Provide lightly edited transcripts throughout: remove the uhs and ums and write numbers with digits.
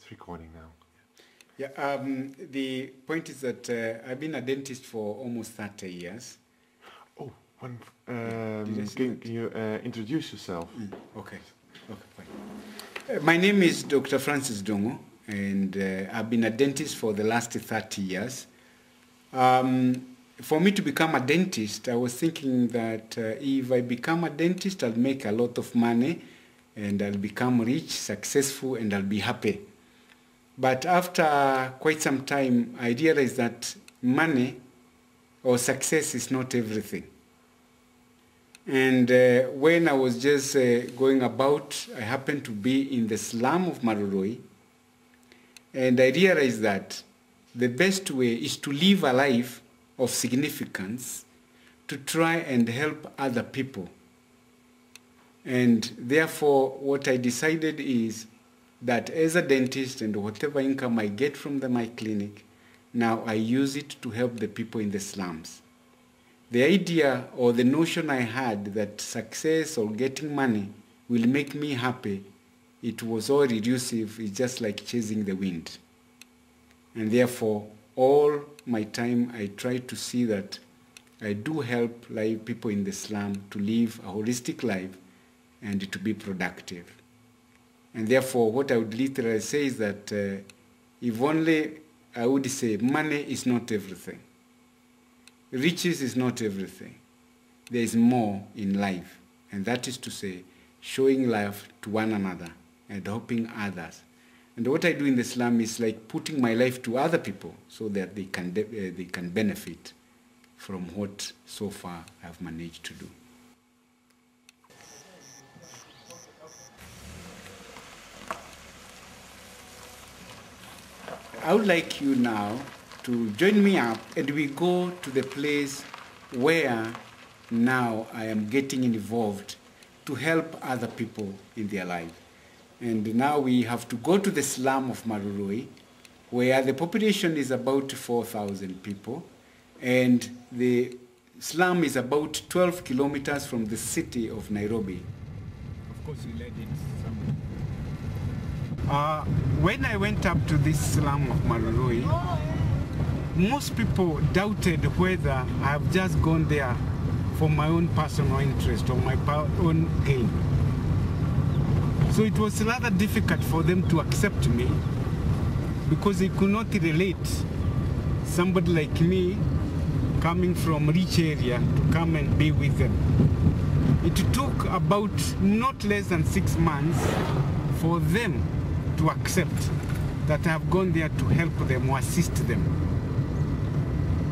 It's recording now. Yeah, the point is that I've been a dentist for almost 30 years. Oh, can you introduce yourself? Okay, fine. My name is Dr. Francis Ndungu, and I've been a dentist for the last 30 years. For me to become a dentist, I was thinking that if I become a dentist, I'll make a lot of money, and I'll become rich, successful, and I'll be happy. But after quite some time, I realized that money or success is not everything. And when I was just going about, I happened to be in the slum of Marurui, and I realized that the best way is to live a life of significance, to try and help other people. And therefore, what I decided is that as a dentist and whatever income I get from my clinic, now I use it to help the people in the slums. The idea or the notion I had that success or getting money will make me happy, it was all elusive. It's just like chasing the wind. And therefore, all my time I try to see that I do help people in the slum to live a holistic life and to be productive. And therefore, what I would literally say is that if only I would say money is not everything. Riches is not everything. There is more in life. And that is to say, showing love to one another and helping others. And what I do in the slum is like putting my life to other people so that they can benefit from what so far I've managed to do. I would like you now to join me up and we go to the place where now I am getting involved to help other people in their life. And now we have to go to the slum of Marurui, where the population is about 4,000 people, and the slum is about 12 kilometers from the city of Nairobi. Of course, we led it somewhere. When I went up to this slum of Marurui, most people doubted whether I've just gone there for my own personal interest or my own gain. So it was rather difficult for them to accept me because they could not relate somebody like me coming from a rich area to come and be with them. It took about not less than 6 months for them to accept that I have gone there to help them or assist them.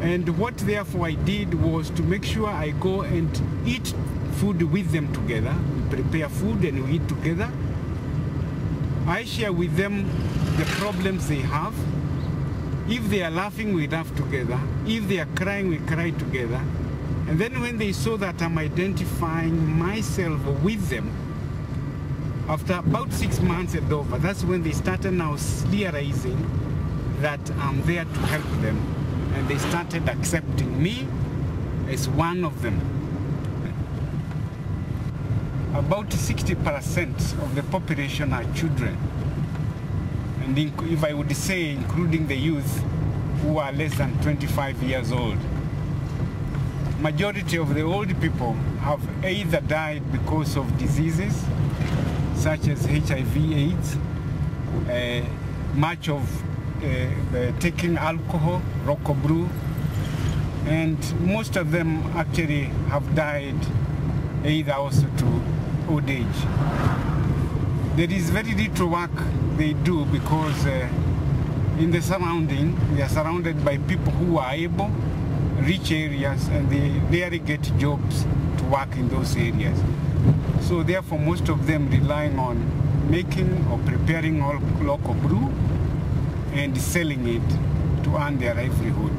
And what therefore I did was to make sure I go and eat food with them together. We prepare food and we eat together. I share with them the problems they have. If they are laughing, we laugh together. If they are crying, we cry together. And then when they saw that I'm identifying myself with them, after about 6 months and over, that's when they started now realizing that I'm there to help them. And they started accepting me as one of them. About 60% of the population are children. And if I would say, including the youth who are less than 25 years old. Majority of the old people have either died because of diseases, such as HIV/AIDS, much of taking alcohol, rock brew, and most of them actually have died either also to old age. There is very little work they do because in the surrounding, they are surrounded by people who are able, rich areas, and they rarely get jobs to work in those areas. So therefore, most of them relying on making or preparing local brew and selling it to earn their livelihood.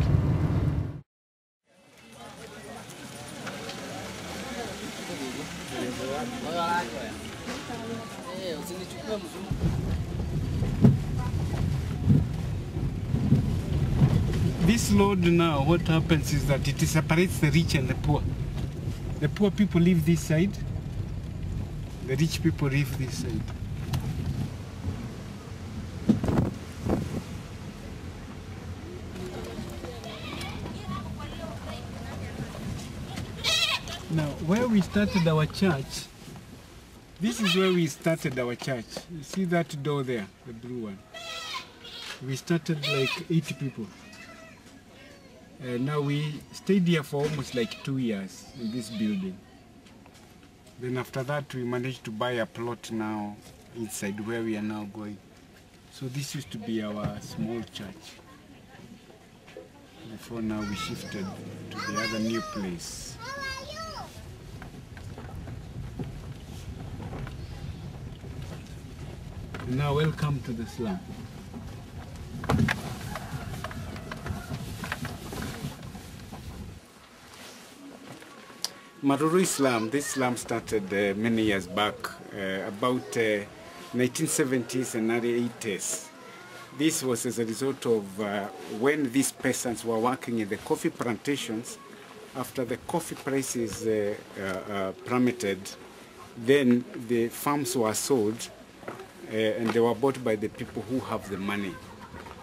This road now, what happens is that it separates the rich and the poor. The poor people live this side, the rich people live this side. Now, where we started our church, this is where we started our church. You see that door there, the blue one? We started like 80 people. Now we stayed here for almost like 2 years in this building. Then after that we managed to buy a plot now inside where we are now going. So this used to be our small church. Before now we shifted to the other new place. Now welcome to the slum. Marurui slum, this slum started many years back, about 1970s and early 80s. This was as a result of when these peasants were working in the coffee plantations. After the coffee prices plummeted, then the farms were sold and they were bought by the people who have the money.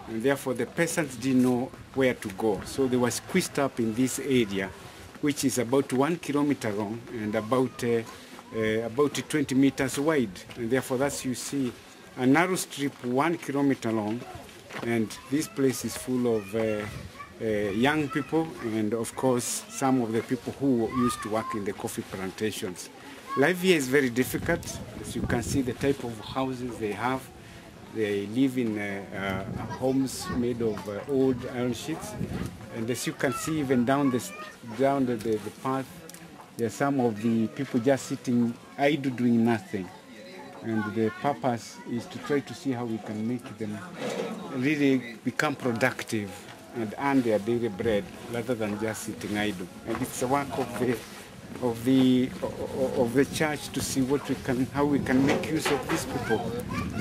And therefore the peasants didn't know where to go. So they were squeezed up in this area, which is about 1 kilometer long and about 20 meters wide. And therefore that's, you see, a narrow strip 1 kilometer long, and this place is full of young people and of course some of the people who used to work in the coffee plantations. Life here is very difficult. As you can see the type of houses they have. They live in homes made of old iron sheets, and as you can see even down the path, there are some of the people just sitting idle doing nothing. And the purpose is to try to see how we can make them really become productive and earn their daily bread rather than just sitting idle. And it's a work of the church to see how we can make use of these people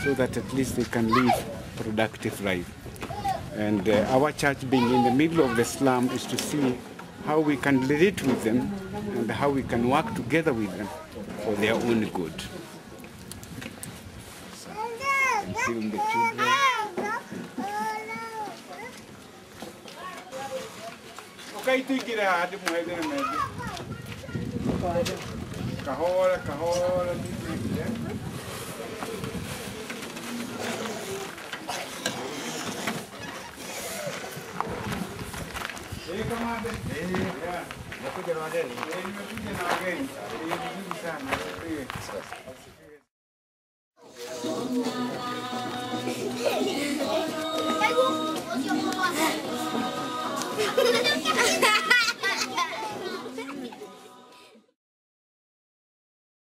so that at least they can live productive life. And our church being in the middle of the slum is to see how we can relate with them and how we can work together with them for their own good. Film the children. Okay, take it out. Kahora, yeah. Hey, come on. Yeah.